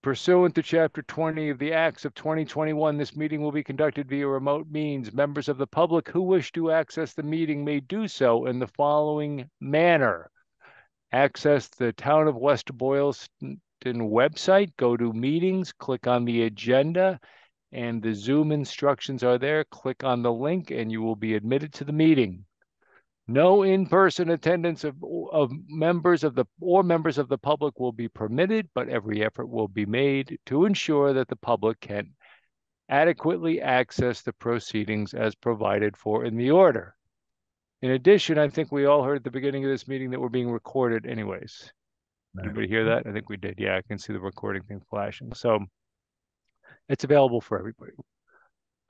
Pursuant to Chapter 20 of the Acts of 2021, this meeting will be conducted via remote means. Members of the public who wish to access the meeting may do so in the following manner. Access the Town of West Boylston website, go to meetings, click on the agenda, and the Zoom instructions are there. Click on the link and you will be admitted to the meeting. No in-person attendance of members of the public will be permitted, but every effort will be made to ensure that the public can adequately access the proceedings as provided for in the order. In addition, I think we all heard at the beginning of this meeting that we're being recorded anyways. Anybody hear that? I think we did. Yeah, I can see the recording thing flashing. So it's available for everybody.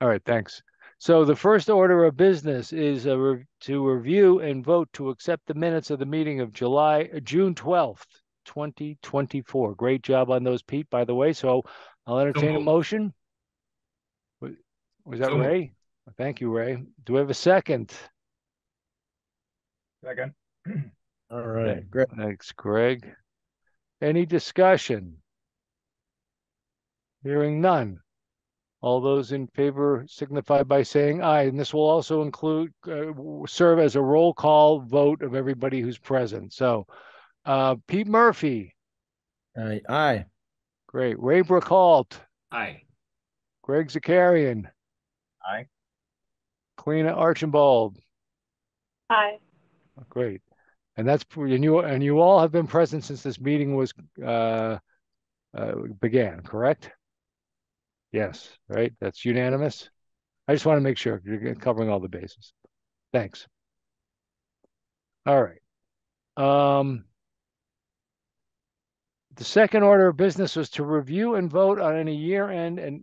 All right, thanks. So the first order of business is to review and vote to accept the minutes of the meeting of June 12th, 2024. Great job on those, Pete, by the way. So I'll entertain a motion. Was that Ray? Thank you, Ray. Do we have a second? Second. All right. Thanks, Greg. Any discussion? Hearing none. All those in favor signify by saying aye. And this will also include, serve as a roll call vote of everybody who's present. So Pete Murphy. Aye. Great. Ray Brookhalt. Aye. Greg Zakarian. Aye. Kalina Archibald. Aye. Great. And that's, and you all have been present since this meeting was began, correct? Yes, right? That's unanimous. I just want to make sure you're covering all the bases. Thanks. All right. The second order of business was to review and vote on any year-end and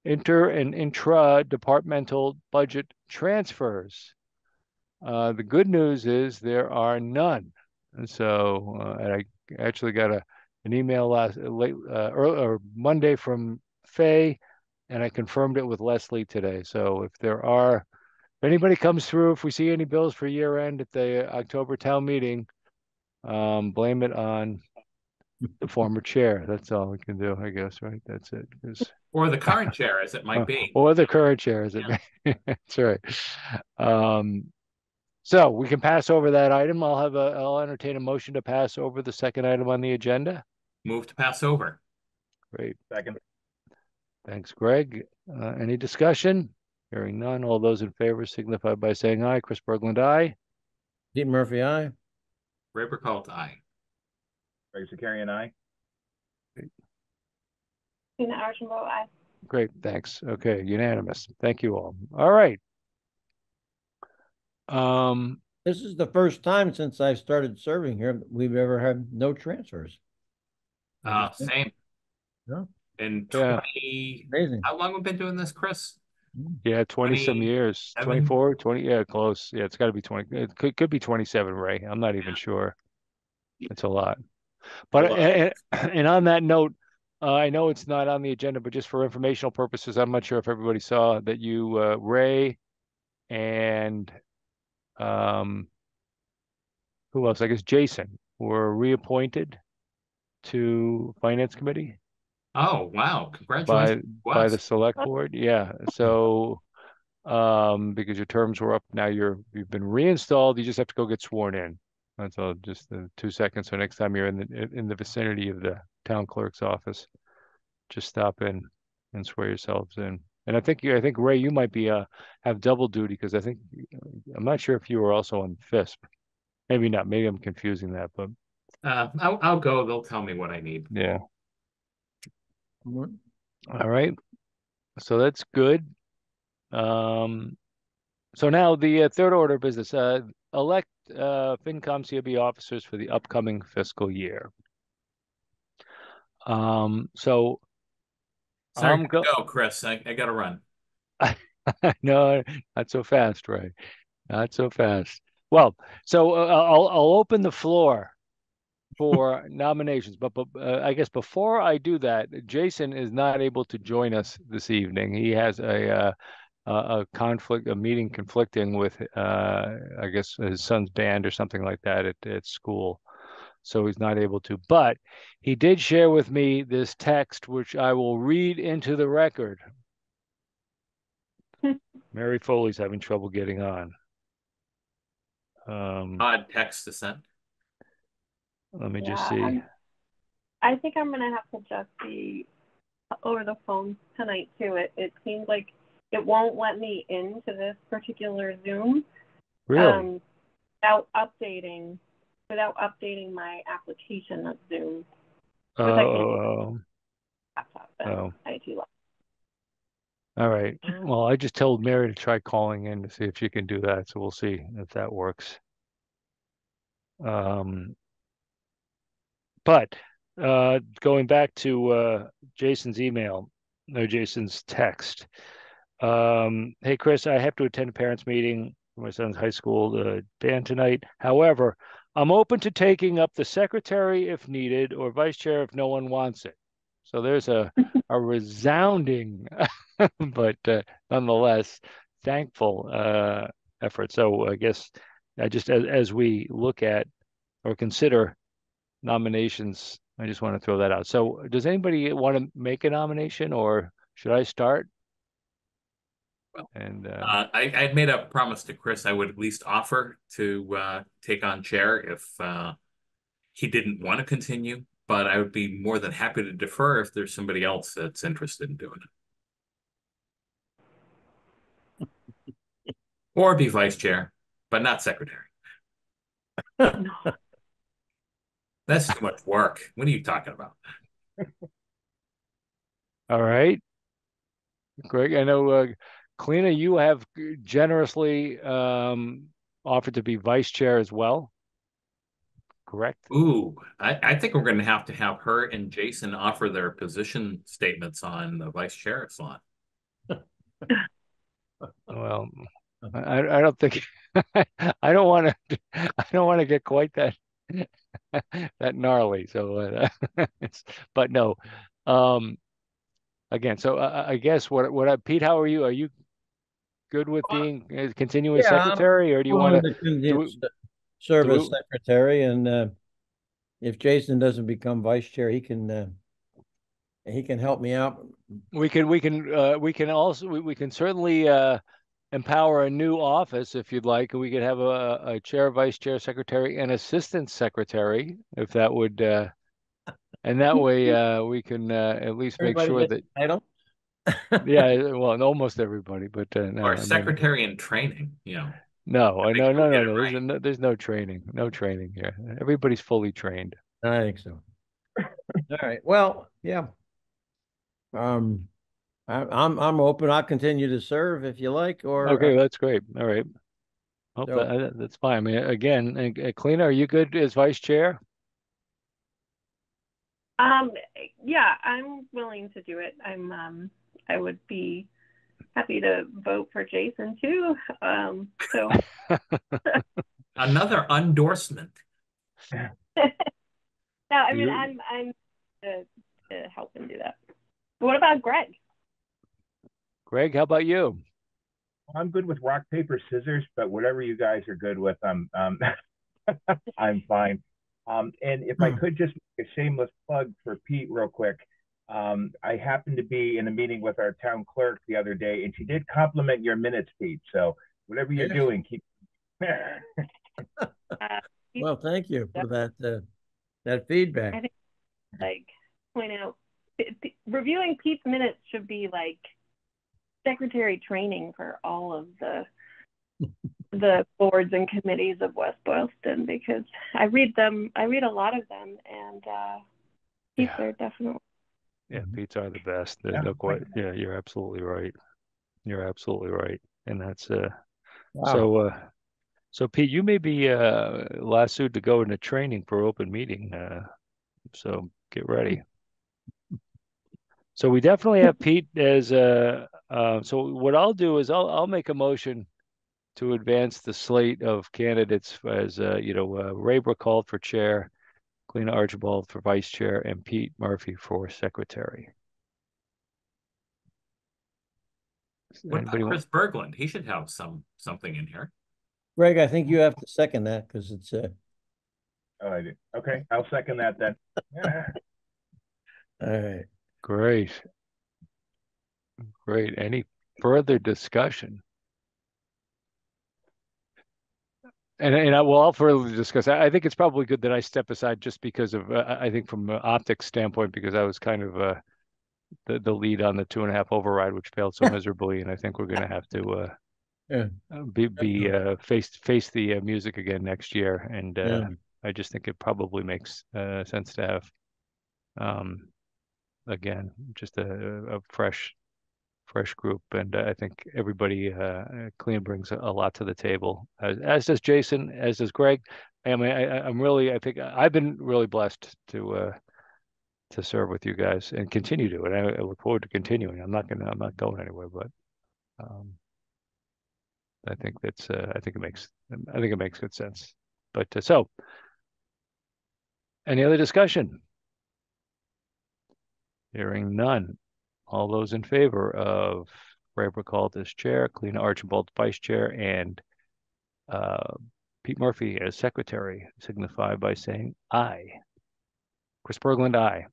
inter and intra-departmental budget transfers. The good news is there are none. And so and I actually got an email or Monday from Faye, and I confirmed it with Leslie today. So if anybody comes through, if we see any bills for year end at the October town meeting, blame it on the former chair. That's all we can do, I guess, right? That's it. Or the current chair, as it might be. Or the current chair, as it may be. That's right. So we can pass over that item. I'll entertain a motion to pass over the second item on the agenda. Move to pass over. Great. Second. Thanks, Greg. Any discussion? Hearing none. All those in favor signify by saying aye. Chris Berglund, aye. Pete Murphy, aye. Ray Brookhalt, aye. Greg Zakarian, aye. Kalina Archibald, aye. Great, thanks. Okay, unanimous. Thank you all. All right. This is the first time since I started serving here we've ever had no transfers. Same. Yeah. And Amazing. How long have we been doing this, Chris? Yeah, 20 some years. 24, 20, yeah, close. Yeah, it's got to be 20. It could be 27, Ray. I'm not even sure. It's a lot. But and on that note, I know it's not on the agenda, but just for informational purposes, I'm not sure if everybody saw that you, Ray, and who else? I guess Jason were reappointed to Finance Committee. Oh, wow. Congratulations. By the select board. Yeah. So because your terms were up, now you've been reinstalled. You just have to go get sworn in. That's all, just 2 seconds. So next time you're in the vicinity of the town clerk's office, just stop in and swear yourselves in. And I think Ray, you might be have double duty, because I'm not sure if you were also on FISP. Maybe not. Maybe I'm confusing that, but I'll go. They'll tell me what I need. Yeah. All right. So that's good. So now the third order of business, elect FinCom COB officers for the upcoming fiscal year. So sorry, go, Chris. I gotta run. No, not so fast, Ray. Not so fast. Well, so I'll open the floor for nominations, but I guess before I do that, Jason is not able to join us this evening. He has a meeting conflicting with I guess his son's band or something like that at school. so he's not able to. But he did share with me this text, which I will read into the record. Mary Foley's having trouble getting on. Odd text to send. Let me just see. I think I'm gonna have to just be over the phone tonight too. It seems like it won't let me into this particular Zoom. Really? Without updating my application of Zoom. Oh. IT. All right. Well, I just told Mary to try calling in to see if she can do that. So we'll see if that works. But going back to Jason's email, no, Jason's text. Hey, Chris, I have to attend a parents' meeting for my son's high school band tonight. However, I'm open to taking up the secretary if needed or vice chair if no one wants it. So there's a resounding, but nonetheless, thankful effort. So I guess just as we look at or consider nominations, I just want to throw that out. So does anybody want to make a nomination, or should I start? Well, and I made a promise to Chris I would at least offer to take on chair if he didn't want to continue, but I would be more than happy to defer if there's somebody else that's interested in doing it. Or be vice chair, but not secretary. That's too much work. What are you talking about? All right. Greg, I know, Kalina, you have generously offered to be vice chair as well. Correct? Ooh, I think we're going to have her and Jason offer their position statements on the vice chair slot. Well, I don't think I don't want to get quite that that gnarly. So, but no. Again, so I guess Pete, how are you? Are you good with being continuing secretary, or do you want to serve as secretary? And if Jason doesn't become vice chair, he can help me out. We can certainly empower a new office if you'd like. We could have a chair, vice chair, secretary, and assistant secretary, if that would, and that way we can at least make sure that title. Yeah, well, almost everybody, but no, or secretary in training, No, right. There's no training, here. Everybody's fully trained. I think so. All right. Well, yeah. I'm open. I'll continue to serve if you like. Or okay, that's great. All right. Hope that's fine. I mean, again, Kalina, are you good as vice chair? Yeah, I'm willing to do it. I would be happy to vote for Jason too. So another endorsement. No, I mean I'm to help him do that. What about Greg? Greg, how about you? I'm good with rock, paper, scissors, but whatever you guys are good with, I'm fine. And if I could just make a shameless plug for Pete real quick. I happened to be in a meeting with our town clerk the other day, and she did compliment your minutes, Pete. So whatever you're doing, keep. Well, thank you for that feedback. I think, point out, reviewing Pete's minutes should be like secretary training for all of the boards and committees of West Boylston, because I read a lot of them, and Pete's are definitely. Yeah, Pete's are the best. Yeah, you're absolutely right. And that's wow. So Pete, you may be lassoed to go into training for open meeting. So get ready. So we definitely have Pete as so what I'll do is I'll make a motion to advance the slate of candidates as Ray Burkhalter for chair, Kalina Archibald for vice chair, and Pete Murphy for secretary. What about Chris Berglund? He should have something in here. Greg, I think you have to second that because it's Oh, I did. Okay, I'll second that then. All right. Great. Great. Any further discussion? And I'll further discuss. I think it's probably good that I step aside just because of, I think from an optics standpoint, because I was kind of the lead on the 2.5 override, which failed so miserably. And I think we're going to have to Yeah. face the music again next year. And Yeah. I just think it probably makes sense to have, again, just a fresh group, and I think everybody clean brings a lot to the table, as does Jason, as does Greg. I mean, I think I've been really blessed to serve with you guys and continue to, and I look forward to continuing. I'm not going anywhere, but I think I think it makes good sense. But so, any other discussion? Hearing none. All those in favor of Ray Burkhalter as chair, Kalina Archibald vice chair, and Pete Murphy as secretary signify by saying aye. Chris Berglund, aye.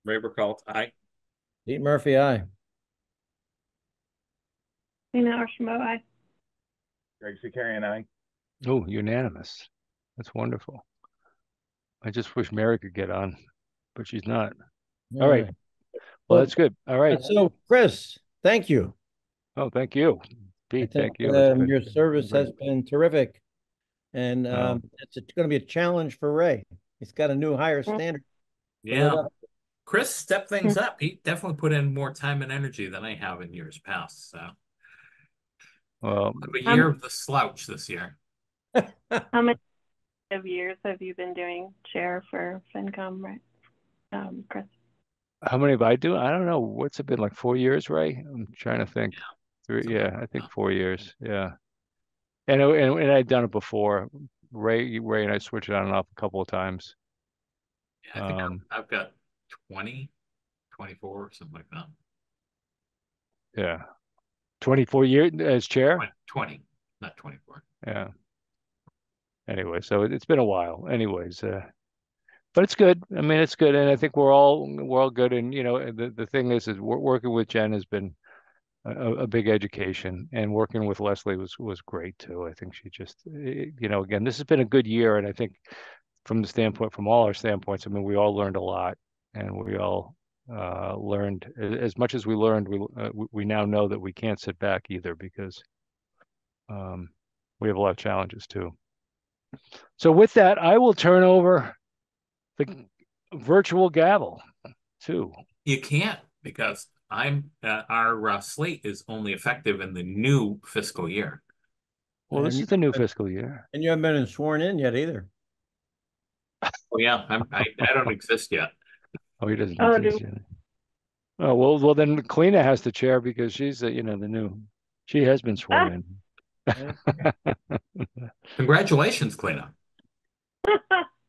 Ray Burkhalter, aye. Pete Murphy, aye. Kalina Archibald, aye. Greg Zakarian, aye. Oh, unanimous. That's wonderful. I just wish Mary could get on, but she's not. All right. Well, that's good. All right. So, Chris, thank you. Oh, thank you. Pete, thank you. Your service has been terrific. And it's going to be a challenge for Ray. He's got a new higher standard. Yeah. Chris stepped things up. He definitely put in more time and energy than I have in years past. So, well, a year of the slouch this year. How many years have you been doing chair for FinCom, right, Chris? How many have I do? I don't know. What's it been, like 4 years, Ray? I'm trying to think. Yeah, I think 4 years. Yeah. And I'd done it before. Ray and I switched it on and off a couple of times. Yeah, I think I've got 20, 24, something like that. Yeah. 24 years as chair? 20, not 24. Yeah. Anyway, so it's been a while. Anyways, but it's good. I mean, it's good, and I think we're all good. And the thing is working with Jen has been a big education, and working with Leslie was great too. I think she just, again, this has been a good year, and I think from all our standpoints, I mean, we all learned a lot, and we all learned as much as we learned. We now know that we can't sit back either, because we have a lot of challenges too. So with that, I will turn over the virtual gavel too. You can't, because our slate is only effective in the new fiscal year. Well, this is the new fiscal year, and you haven't been sworn in yet either. Oh yeah, I don't exist yet. Oh, he doesn't exist yet. Oh well, then Kalina has to chair, because she's the new. She has been sworn in. Congratulations, Kalina.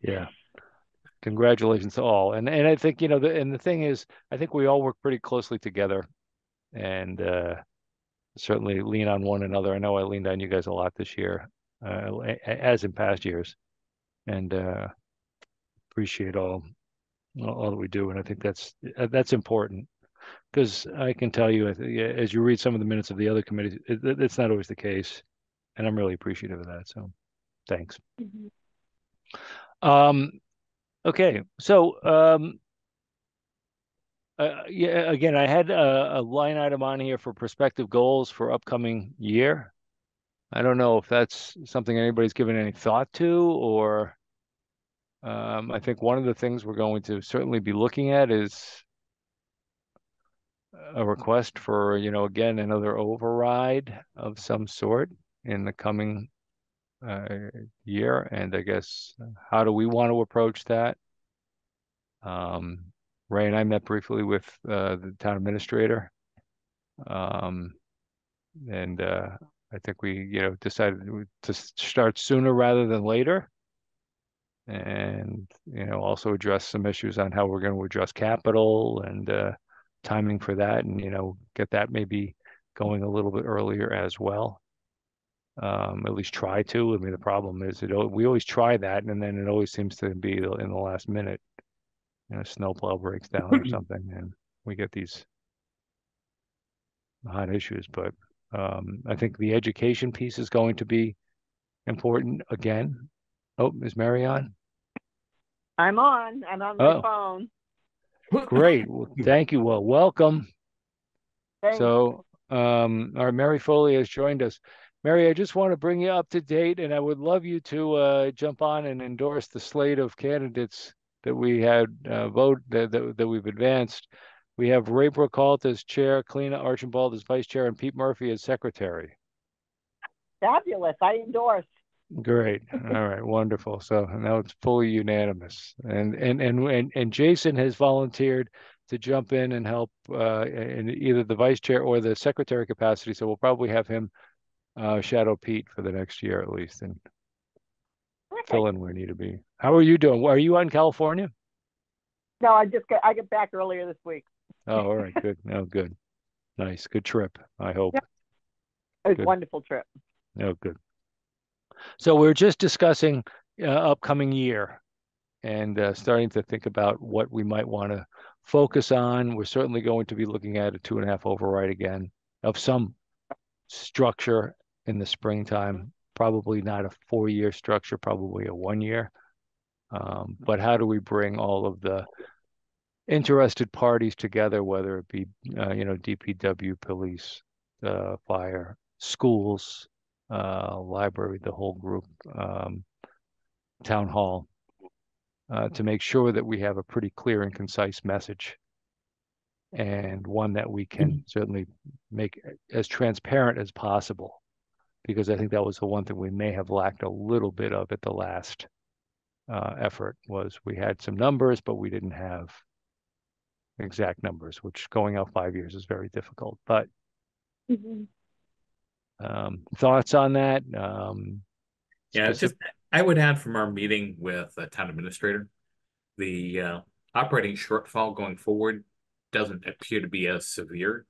Yeah. Congratulations to all. And I think, the thing is, I think we all work pretty closely together, and certainly lean on one another. I know I leaned on you guys a lot this year, as in past years, and appreciate all that we do. And I think that's important, because I can tell you, as you read some of the minutes of the other committees, it's not always the case, and I'm really appreciative of that. So thanks. Okay, so yeah, again, I had a line item on here for prospective goals for upcoming year. I don't know if that's something anybody's given any thought to, or I think one of the things we're going to certainly be looking at is a request for, again, another override of some sort in the coming year. And I guess, how do we want to approach that? Ray and I met briefly with the town administrator, and I think we, decided to start sooner rather than later, and also address some issues on how we're going to address capital and timing for that, and get that maybe going a little bit earlier as well. at least try to. I mean, the problem is we always try that, and then it always seems to be in the last minute, a snowplow breaks down or something, and we get these hot issues. But I think the education piece is going to be important again. Oh, is Mary on? I'm on. I'm on my phone. Great. Well, thank you. Well, welcome. Thanks. So, our Mary Foley has joined us. Mary, I just want to bring you up to date, and I would love you to jump on and endorse the slate of candidates that we had that we've advanced. We have Ray Brookhalt as chair, Kalina Archibald as vice chair, and Pete Murphy as secretary. Fabulous. I endorse. Great. All right. Wonderful. So now it's fully unanimous. And Jason has volunteered to jump in and help in either the vice chair or the secretary capacity. So we'll probably have him shadow Pete for the next year at least and fill in where need to be. How are you doing? Are you out in California? No, I get back earlier this week. Oh, all right. Good. Oh, good. Nice. Good trip, I hope. Yep. It was Good. a wonderful trip. Oh, good. So we're just discussing upcoming year and starting to think about what we might want to focus on. We're certainly going to be looking at a 2.5 override again of some structure in the springtime, probably not a 4-year structure, probably a 1-year. But how do we bring all of the interested parties together, whether it be, DPW, police, fire, schools, library, the whole group, town hall, to make sure that we have a pretty clear and concise message and one that we can certainly make as transparent as possible, because I think that was the one thing we may have lacked a little bit of at the last effort. Was we had some numbers, but we didn't have exact numbers, which going out 5 years is very difficult. But thoughts on that? I would add from our meeting with the town administrator, the operating shortfall going forward doesn't appear to be as severe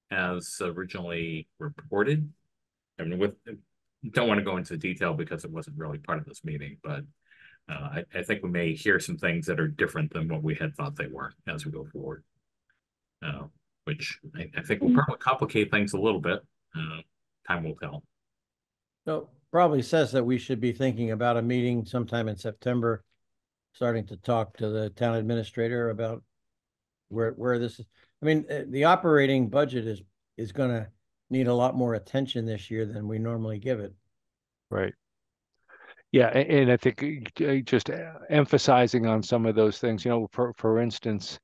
as originally reported. I mean, don't want to go into detail because it wasn't really part of this meeting, but I think we may hear some things that are different than what we had thought they were as we go forward, which I think will probably complicate things a little bit. Time will tell. So probably says that we should be thinking about a meeting sometime in September, starting to talk to the town administrator about where this is. I mean, the operating budget is going to need a lot more attention this year than we normally give it. Right. Yeah, and I think just emphasizing on some of those things, for instance,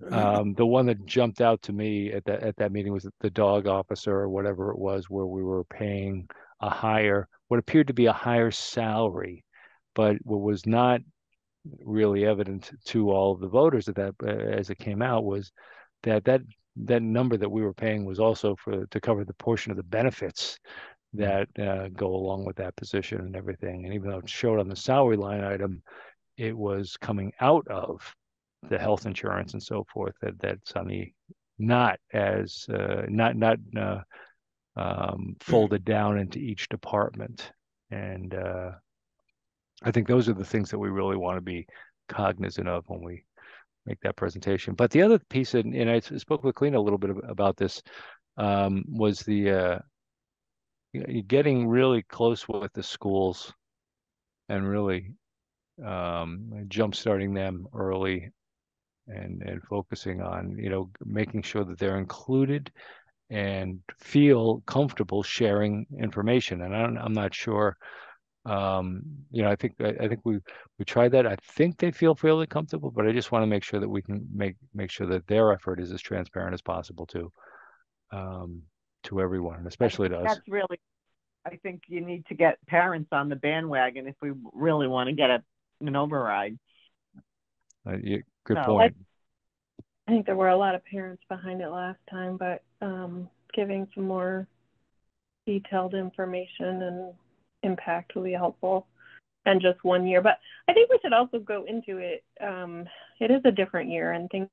the one that jumped out to me at that meeting was the dog officer or whatever it was, where we were paying what appeared to be a higher salary, but what was not really evident to all of the voters as it came out was that number that we were paying was also to cover the portion of the benefits that go along with that position and everything. And even though it showed on the salary line item, it was coming out of the health insurance and so forth. That's on the not folded down into each department. And I think those are the things that we really want to be cognizant of when we make that presentation. But the other piece, and I spoke with Kalina a little bit about this, was the getting really close with the schools and really jump-starting them early and focusing on, making sure that they're included and feel comfortable sharing information. And I'm not sure, I think we tried that. I think they feel fairly comfortable, but I just want to make sure that we can make sure that their effort is as transparent as possible to everyone, especially to us. That's really, I think you need to get parents on the bandwagon if we really want to get an override. Good point. I think there were a lot of parents behind it last time, but giving some more detailed information and impact will be helpful than just 1 year. But I think we should also go into it. It is a different year, and things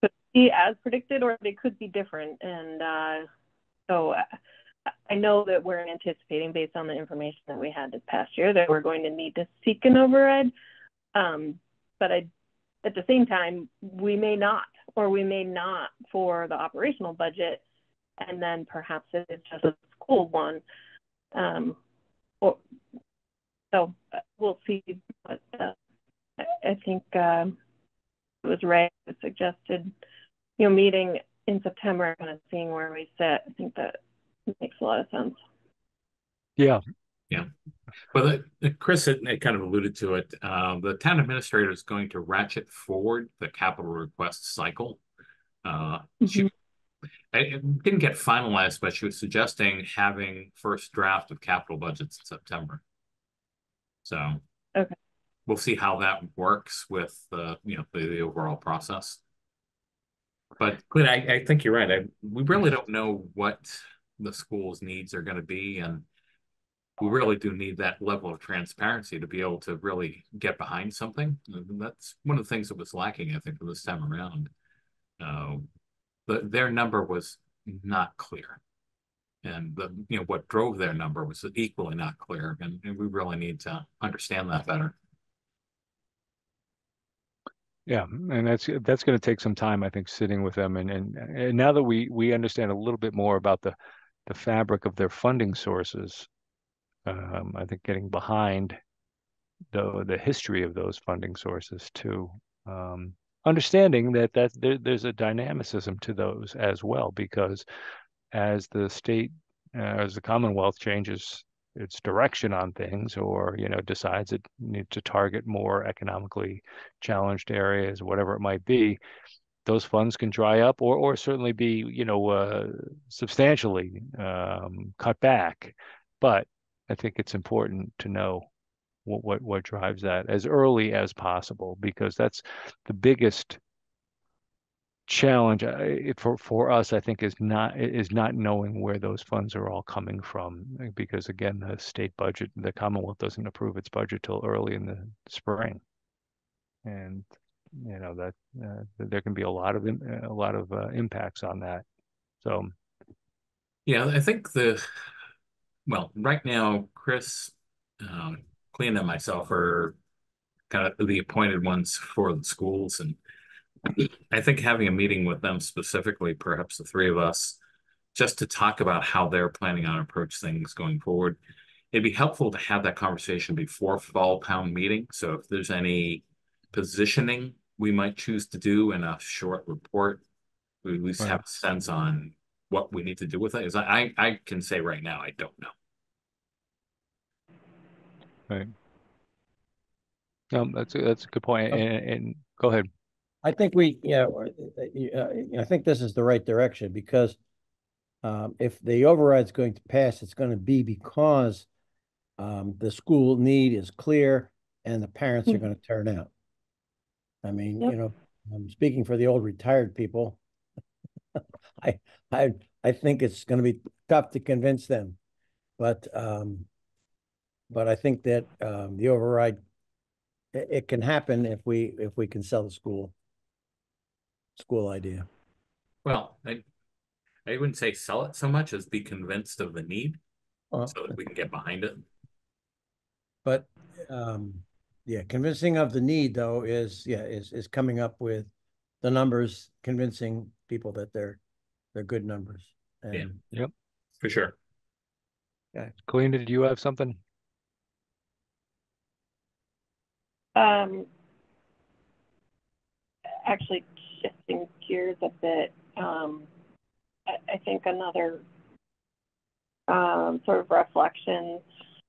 could be as predicted or they could be different. And so I I know that we're anticipating, based on the information that we had this past year, that we're going to need to seek an override. But at the same time, we may not, or we may not for the operational budget, and then perhaps it's just a school one. So we'll see. But I think it was Ray that suggested, meeting in September and seeing where we sit. I think that makes a lot of sense. Yeah. Yeah. Well, Chris had kind of alluded to it. The town administrator is going to ratchet forward the capital request cycle. It didn't get finalized, but she was suggesting having first draft of capital budgets in September. So okay, we'll see how that works with the overall process. But I think you're right. We really don't know what the school's needs are going to be, and we really do need that level of transparency to be able to really get behind something. And that's one of the things that was lacking, I think, this time around. Their number was not clear, and what drove their number was equally not clear, and we really need to understand that better. Yeah, and that's going to take some time, I think, sitting with them, and now that we understand a little bit more about the fabric of their funding sources, I think getting behind the history of those funding sources too, understanding that there's a dynamicism to those as well, because as the state, as the Commonwealth changes its direction on things, or decides it needs to target more economically challenged areas, whatever it might be, those funds can dry up, or certainly be substantially cut back. But I think it's important to know what drives that as early as possible, because that's the biggest challenge for us, I think, is not knowing where those funds are all coming from, because again, the state budget, the Commonwealth doesn't approve its budget till early in the spring, and that there can be a lot of impacts on that. So yeah, I think right now, Chris, Clea, and myself are kind of the appointed ones for the schools, and I think having a meeting with them specifically, perhaps the three of us, just to talk about how they're planning on approach things going forward. It'd be helpful to have that conversation before fall town meeting. So if there's any positioning we might choose to do in a short report, we at least have a sense on what we need to do with it. Because I can say right now, I don't know. right. That's a good point. And go ahead. I think I think this is the right direction, because if the override's going to pass, it's going to be because the school need is clear and the parents are going to turn out. I mean, Yep. I'm speaking for the old retired people. I think it's going to be tough to convince them, but I think that the override, it can happen if we can sell the school idea. Well, I wouldn't say sell it so much as be convinced of the need, so that we can get behind it. But yeah, convincing of the need though is coming up with the numbers, convincing people that they're good numbers. And Yep, for sure. Yeah, Clea, did you have something? Actually, shifting gears a bit, I think another sort of reflection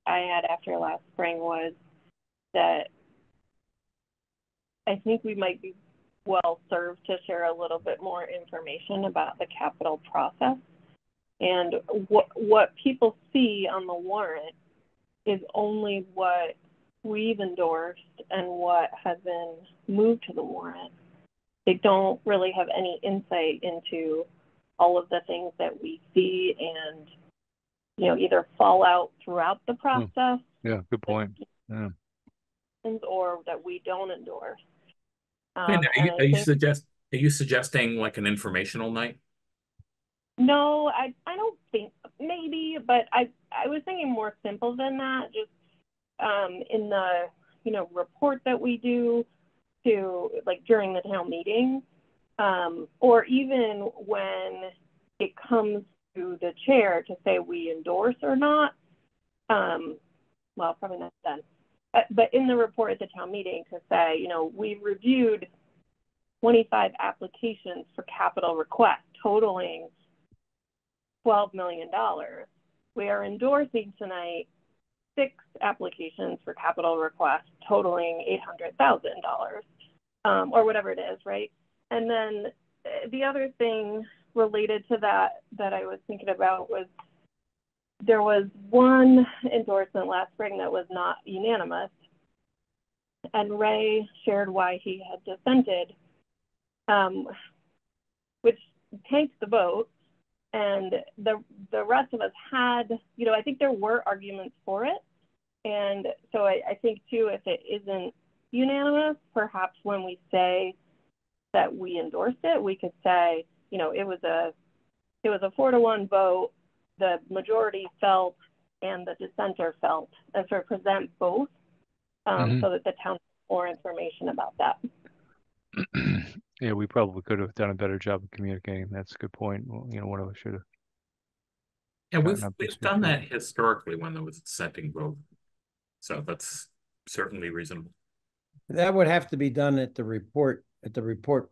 I had after last spring was that I think we might be well served to share a little bit more information about the capital process. And what people see on the warrant is only what we've endorsed and what has been moved to the warrant. They don't really have any insight into all of the things that we see and, either fall out throughout the process. Yeah, good point. Yeah. Or that we don't endorse. Are you suggesting like an informational night? No, I don't think, maybe, but I was thinking more simple than that. Just in the, report that we do to, like, during the town meeting, or even when it comes to the chair to say we endorse or not. Well, probably not then. But in the report at the town meeting to say, we reviewed 25 applications for capital requests totaling $12 million. We are endorsing tonight 6 applications for capital requests totaling $800,000, or whatever it is, right? And then the other thing related to that I was thinking about was there was one endorsement last spring that was not unanimous, and Ray shared why he had dissented, which tanked the vote. And the rest of us had, I think there were arguments for it. And so I think too, if it isn't unanimous, perhaps when we say that we endorsed it, we could say, it was a 4-1 vote. The majority felt and the dissenter felt, and sort of present both, so that the town has more information about that. Yeah, we probably could have done a better job of communicating. That's a good point. Well, one of us should have. Yeah, gotten up to we've speed done for that it. historically when there was a dissenting vote. So that's certainly reasonable. That would have to be done at the report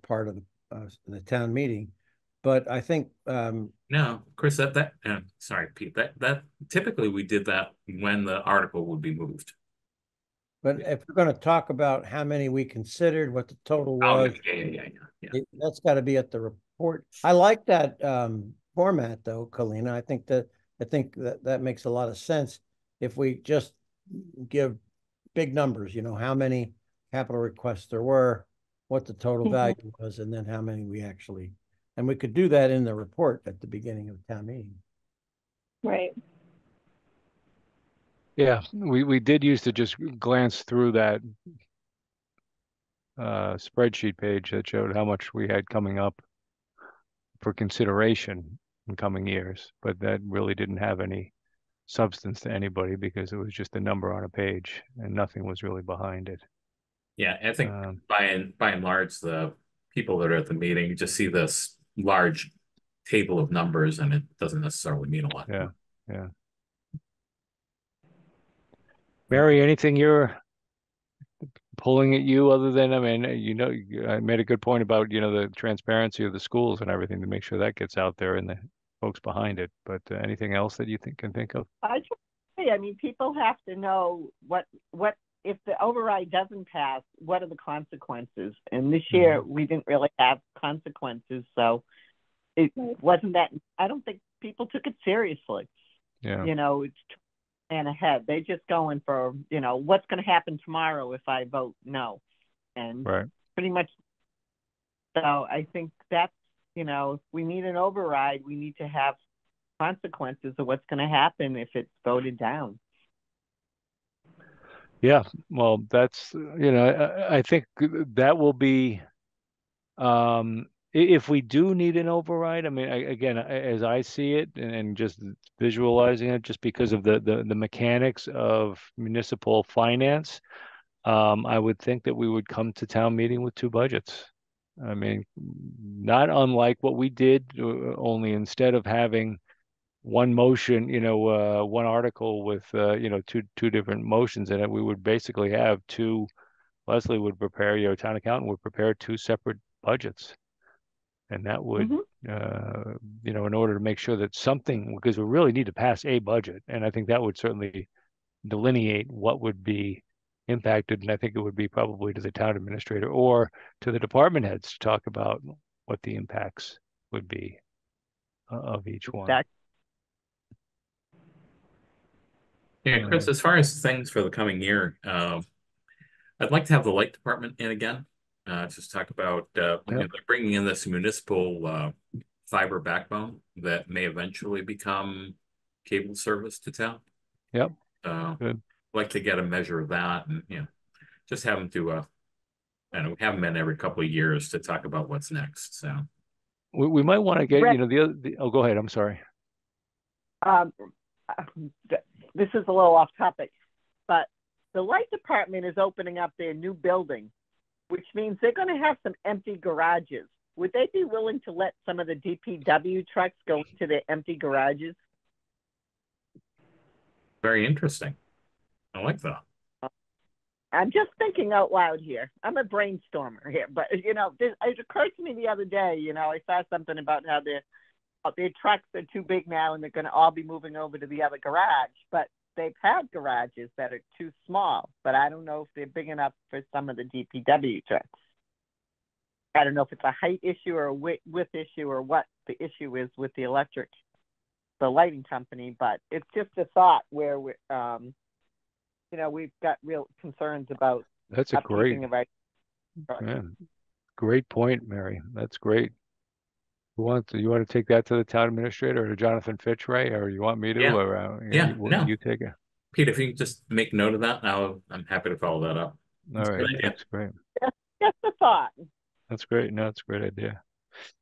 part of the town meeting. But I think No, Chris, sorry, Pete, that typically we did that when the article would be moved. but if we're going to talk about how many we considered, what the total Oh, was, yeah. that's got to be at the report. I like that format though, Kalina. I think that makes a lot of sense. If we just give big numbers, how many capital requests there were, what the total value was, and then how many we actually, and we could do that in the report at the beginning of the town meeting. Right. Yeah, we did used to just glance through that spreadsheet page that showed how much we had coming up for consideration in coming years, but that really didn't have any substance to anybody because it was just a number on a page and nothing was really behind it. Yeah, I think by and large, the people that are at the meeting, you just see this large table of numbers and it doesn't necessarily mean a lot. Yeah. Mary, anything you're pulling at you other than, I mean, I made a good point about, the transparency of the schools and everything to make sure that gets out there and the folks behind it. But anything else that you can think of? I just say, I mean, people have to know what if the override doesn't pass, what are the consequences? And this year we didn't really have consequences, so it wasn't that. I don't think people took it seriously. Yeah. It's plan ahead. They just going for, what's going to happen tomorrow if I vote no, and right. Pretty much. So I think that's, if we need an override, we need to have consequences of what's going to happen if it's voted down. Yeah, well, that's, I think that will be, if we do need an override, I mean, again, as I see it and just visualizing it, just because of the mechanics of municipal finance, I would think that we would come to town meeting with 2 budgets. I mean, not unlike what we did, only instead of having one motion, one article with, two different motions in it, we would basically have 2, Leslie would prepare, town accountant would prepare 2 separate budgets. And that would, in order to make sure that something, because we really need to pass a budget. And I think that would certainly delineate what would be impacted. And I think it would be probably to the town administrator or to the department heads to talk about what the impacts would be of each one. Yeah, Chris, as far as things for the coming year, I'd like to have the light department in again. Just talk about bringing in this municipal fiber backbone that may eventually become cable service to town. Yep. Good. I'd like to get a measure of that, and just have them do we have them in every couple of years to talk about what's next. So We might want to get, Brett- oh, go ahead. I'm sorry. Um, this is a little off topic, but the light department is opening up their new building, which means they're going to have some empty garages. Would they be willing to let some of the DPW trucks go into their empty garages? Very interesting. I like that. I'm just thinking out loud here. I'm a brainstormer here, but it occurred to me the other day. I saw something about how their trucks are too big now, and they're going to all be moving over to the other garage. But they've had garages that are too small, but I don't know if they're big enough for some of the DPW trucks. I don't know if it's a height issue or a width issue or what the issue is with the lighting company, but it's just a thought where we've got real concerns about That's a great, upkeeping of our yeah, great point, Mary. That's great. You want to take that to the town administrator or to Jonathan Fitch, Ray, or you want me to, Yeah. or No. you take it? Pete, if you can just make note of that, now I'm happy to follow that up. All right, a good idea. that's great. just a thought. That's great. No, it's a great idea.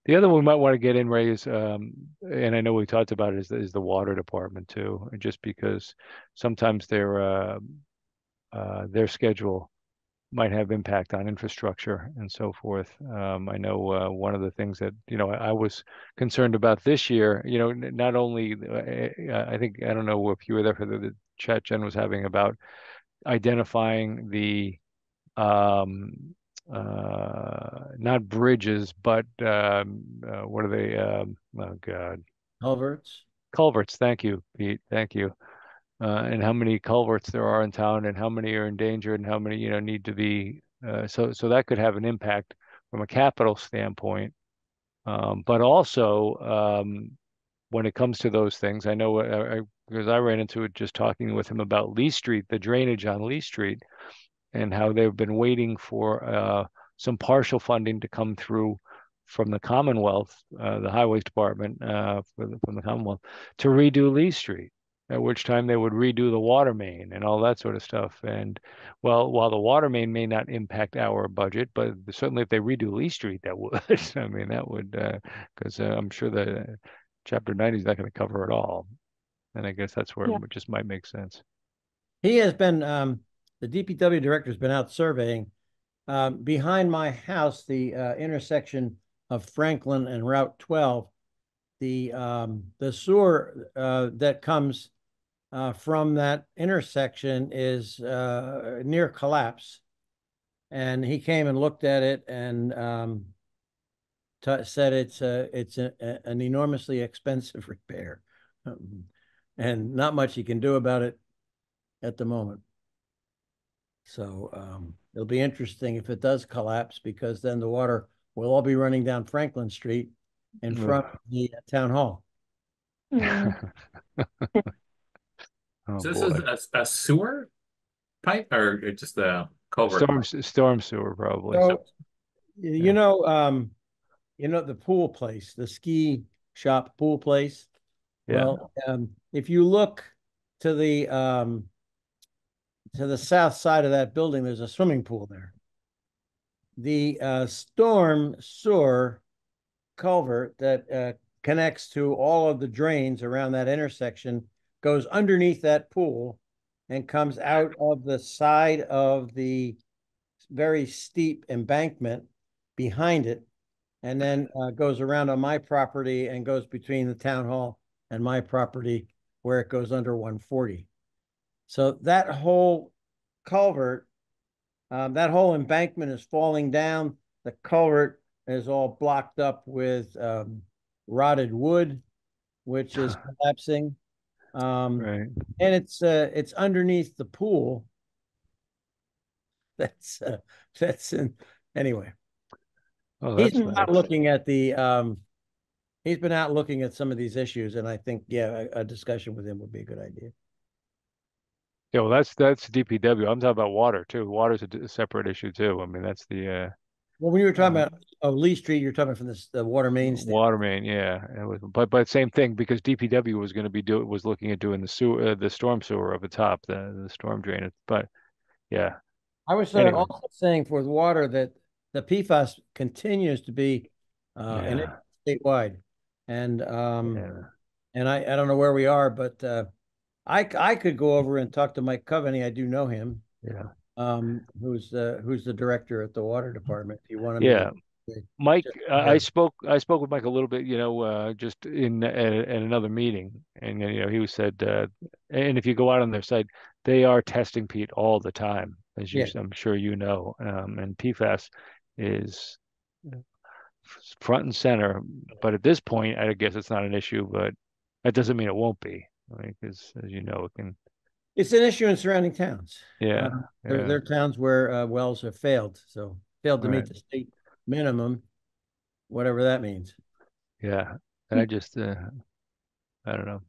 The other one we might want to get in, Ray, is and I know we talked about it, is the water department too, just because sometimes their schedule might have impact on infrastructure and so forth. I know one of the things that I was concerned about this year, not only I think, I don't know if you were there for the chat Jen was having about identifying the not bridges, but what are they? Oh God, culverts. Thank you, Pete. Thank you. And how many culverts there are in town, and how many are in danger, and how many need to be. So that could have an impact from a capital standpoint. But also when it comes to those things, I know because I ran into it just talking with him about Lee Street, the drainage on Lee Street, and how they've been waiting for some partial funding to come through from the Commonwealth, the Highways Department, from the Commonwealth, to redo Lee Street, at which time they would redo the water main and all that sort of stuff. And while the water main may not impact our budget, but certainly if they redo Lee Street, that would. I mean, that would, because I'm sure the Chapter 90 is not going to cover it all. And I guess that's where it just might make sense. He has been, the DPW director has been out surveying behind my house, the intersection of Franklin and Route 12. The sewer that comes from that intersection is near collapse, and he came and looked at it and said it's an enormously expensive repair, and not much he can do about it at the moment. So it'll be interesting if it does collapse, because then the water will all be running down Franklin Street in front of the town hall. Oh, So this boy. is a sewer pipe or just a culvert? Storm sewer, probably. So, the pool place, the ski shop pool place. Yeah. Well, if you look to the south side of that building, there's a swimming pool there. The storm sewer culvert that connects to all of the drains around that intersection goes underneath that pool and comes out of the side of the very steep embankment behind it, and then goes around on my property and goes between the town hall and my property, where it goes under 140. So that whole culvert, that whole embankment is falling down. The culvert is all blocked up with rotted wood, which is collapsing. Right. And it's underneath the pool. That's anyway. Oh, He's that's been nice. out looking at he's been out looking at some of these issues, and I think a discussion with him would be a good idea. Yeah, well, that's DPW. I'm talking about water too. Water's a separate issue too. I mean, that's the Well, when you were talking about Lee Street, you're talking from the water main stand. water main. Yeah, but same thing, because DPW was going to be was looking at doing the sewer, the storm sewer up the top, the storm drain. But yeah, I was anyway. also saying for the water that the PFAS continues to be an statewide. And, Yeah. and I don't know where we are, but, I could go over and talk to Mike Coveney. I do know him. Yeah. Who's the director at the water department. If you want to. Yeah. Mike, Just- I spoke with Mike a little bit, just in at another meeting, and he said, and if you go out on their site, they are testing Pete all the time, as Yeah. I'm sure you know, and PFAS is front and center. But at this point, I guess it's not an issue, but that doesn't mean it won't be, because as you know, it can. It's an issue in surrounding towns. Yeah, There yeah. are towns where wells have failed to Right. meet the state minimum, whatever that means. Yeah, and I just, I don't know.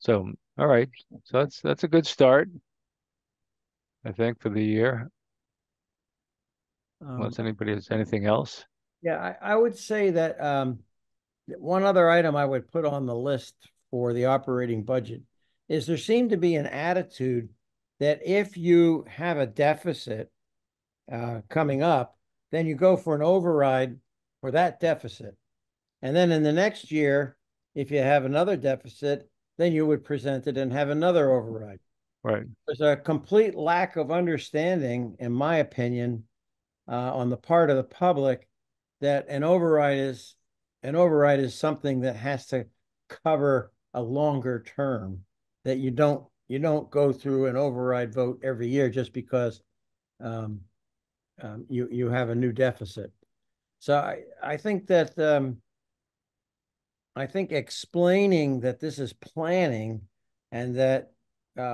So, all right, so that's a good start, I think, for the year. Unless anybody has anything else. Yeah, I would say that one other item I would put on the list for the operating budget is there seemed to be an attitude that if you have a deficit coming up, then you go for an override for that deficit. And then in the next year, if you have another deficit, then you would present it and have another override. Right. There's a complete lack of understanding, in my opinion, on the part of the public that an override is something that has to cover a longer term, that you don't go through an override vote every year just because you have a new deficit. So I think that I think explaining that this is planning and that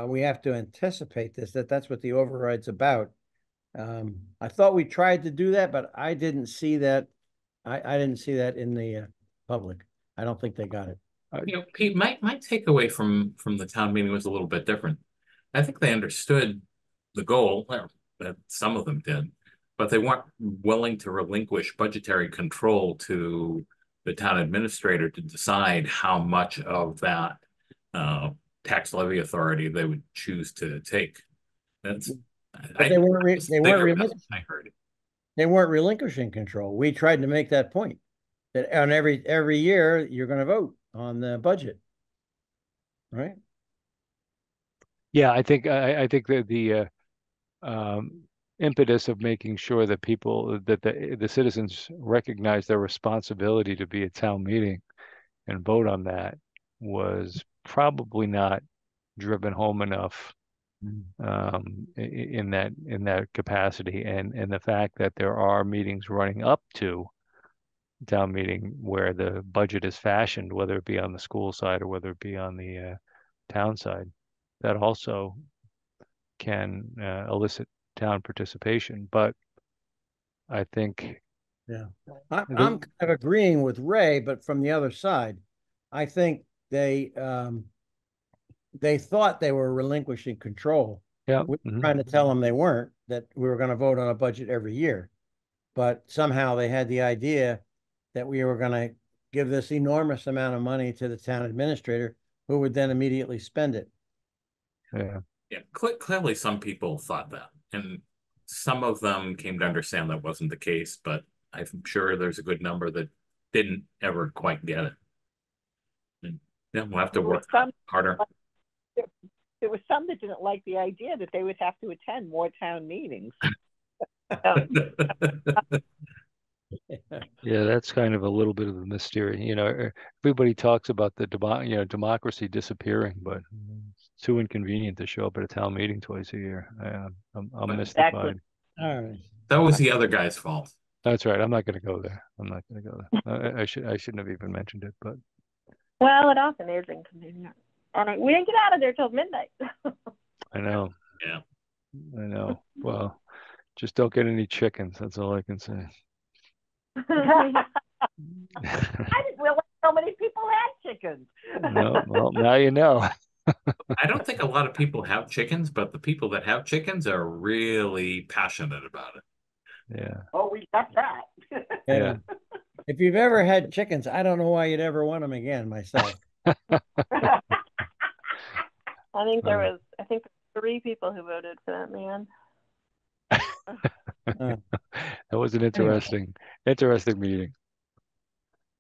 we have to anticipate this, that's what the override's about. I thought we tried to do that, but I didn't see that. I didn't see that in the public. I don't think they got it. Pete, my takeaway from the town meeting was a little bit different. I think they understood the goal, that some of them did, but they weren't willing to relinquish budgetary control to the town administrator to decide how much of that tax levy authority they would choose to take. That's they weren't I heard. They weren't relinquishing control. We tried to make that point that on every year you're going to vote on the budget, right? Yeah, I think that the impetus of making sure that the citizens recognize their responsibility to be at town meeting and vote on that was probably not driven home enough in that capacity, and the fact that there are meetings running up to town meeting where the budget is fashioned, whether it be on the school side or whether it be on the town side, that also can elicit town participation. But I think, yeah, I'm kind of agreeing with Ray, but from the other side, I think they thought they were relinquishing control. yeah, We were trying to tell them they weren't, that we were going to vote on a budget every year. But somehow they had the idea that we were going to give this enormous amount of money to the town administrator, who would then immediately spend it. yeah. Yeah, clearly some people thought that, and some of them came to understand that wasn't the case, but I'm sure there's a good number that didn't ever quite get it. And yeah, we'll have to work harder. There was some that didn't like the idea that they would have to attend more town meetings. Yeah, that's kind of a little bit of a mystery. Everybody talks about the democracy disappearing, but it's too inconvenient to show up at a town meeting twice a year. I'm mystified. All right. That was the other guy's fault. That's right. I'm not going to go there. I'm not going to go there. I shouldn't have even mentioned it, but Well, it often is inconvenient. And we didn't get out of there till midnight. I know. Yeah. I know. Well, just don't get any chickens. That's all I can say. I didn't realize so many people had chickens. No, well, now you know. I don't think a lot of people have chickens, but the people that have chickens are really passionate about it. Yeah. Oh, we got that. Yeah. If you've ever had chickens, I don't know why you'd ever want them again myself. I think there was 3 people who voted for that man. That was an interesting meeting.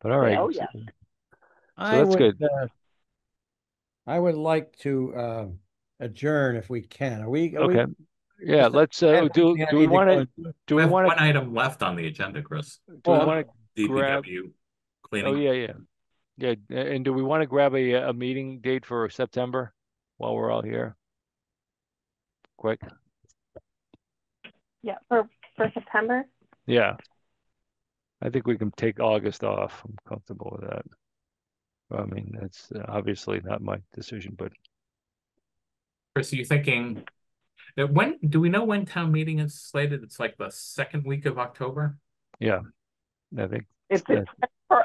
But all right. Oh, yeah. I that's would, good. I would like to adjourn if we can. Are we? Okay. Yeah, Is that- let's I have do something I do we need to want go to and do. do We we have want one to item left on the agenda, Chris. do we Oh, want to grab DPW Oh cleaning. yeah. And do we want to grab a meeting date for September while we're all here? Quick. Yeah, for September. Yeah. I think we can take August off. I'm comfortable with that. I mean, that's obviously not my decision, but Chris, are you thinking when do we know when town meeting is slated? It's like the second week of October. yeah, I think It's that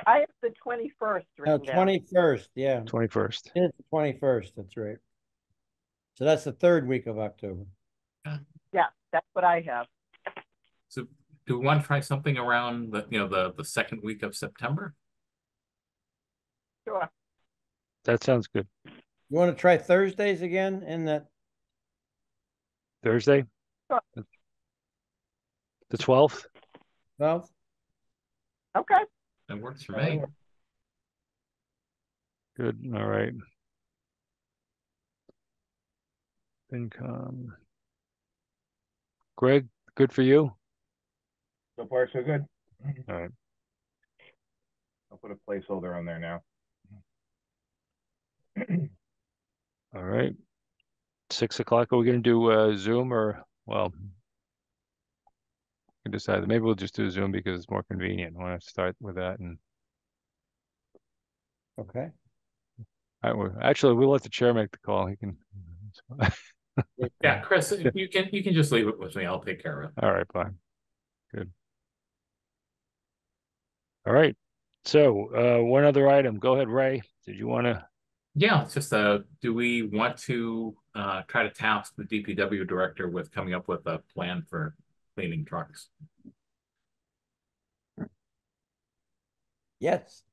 I have the 21st No, written down. 21st, yeah. 21st. It's the 21st, that's right. So that's the third week of October. Yeah, that's what I have. So do we want to try something around the second week of September? Sure. That sounds good. You want to try Thursdays again in that? Thursday? Sure. The 12th? 12th? Okay. That works for me. Good. All right. FinCom. Greg, good for you? So far, so good. All right. I'll put a placeholder on there now. All right. 6 o'clock. Are we going to do Zoom or, well, we can decide. Maybe we'll just do Zoom because it's more convenient. I want to start with that. And Okay. actually, we'll let the chair make the call. He can. Yeah, Chris, you can just leave it with me. I'll take care of it. All right, fine. Good. All right. So one other item. Go ahead, Ray. Did you want to? Yeah, it's just do we want to try to task the DPW director with coming up with a plan for cleaning trucks? Yes.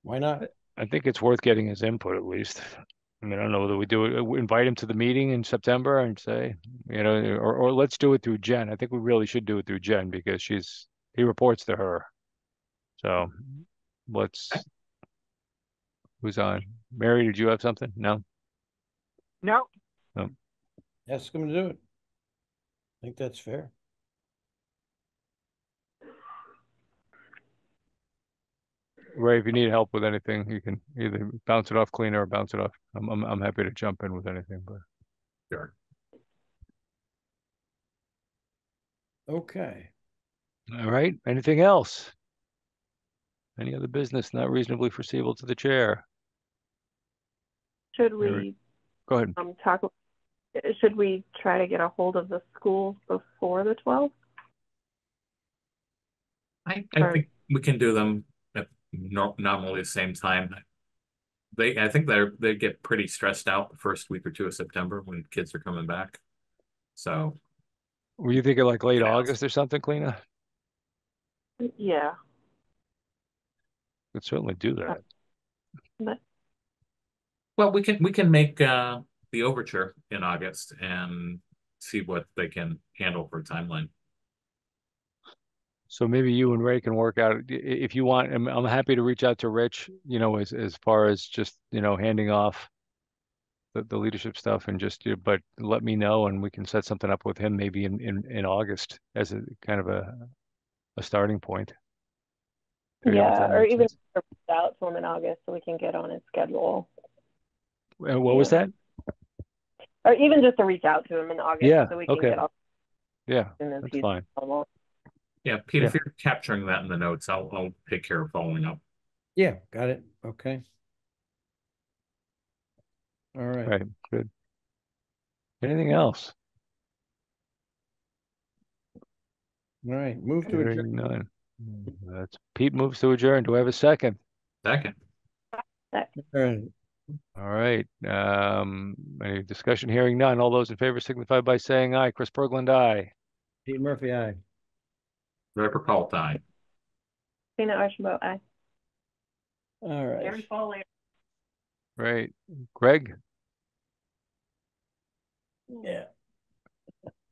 Why not? I think it's worth getting his input at least. I mean, I don't know whether we do it, invite him to the meeting in September and say, or let's do it through Jen. I think we really should do it through Jen because he reports to her. So who's on? Mary, did you have something? No? No. Ask him to do it. I think that's fair. Ray, if you need help with anything, you can either bounce it off Cleaner or bounce it off. I'm happy to jump in with anything, but Sure. Okay. all right. Anything else? Any other business not reasonably foreseeable to the chair? Should Mary. we Go ahead. should we try to get a hold of the schools before the 12th? I think we can do them at nominally the same time. I think they get pretty stressed out the first week or two of September when kids are coming back. So Were you thinking like late Yeah. August or something, Cleaner? Yeah. Could certainly do that. But well, we can make the overture in August and see what they can handle for a timeline. So maybe you and Ray can work out if you want. I'm happy to reach out to Rich, as far as just, handing off the leadership stuff and just, but let me know and we can set something up with him maybe in August as a kind of a starting point. I don't know if yeah, that or makes even sense. reach out to him in August so we can get on his schedule. What was that? Or even just to reach out to him in August Yeah, so we can okay. get on Yeah, and then that's he's fine. normal. Yeah, Pete, Yeah. if you're capturing that in the notes, I'll take care of following up. Yeah, got it. Okay. All All right. right, good. Anything else? All right. Move to adjourn. Hearing none. That's Pete moves to adjourn. Do I have a second? Second. All right. All right. Any discussion? Hearing none. All those in favor signify by saying aye. Chris Berglund, aye. Pete Murphy, aye. River call time. Tina Archambault, aye. All right. Gary Foley. Right. Greg, Yeah.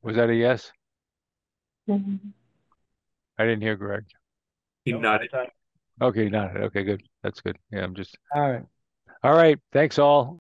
was that a yes? Mhm. I didn't hear Greg. He Nope, nodded. that's Okay, not, okay, good. That's good. Yeah, I'm just, All right. all right. Thanks all.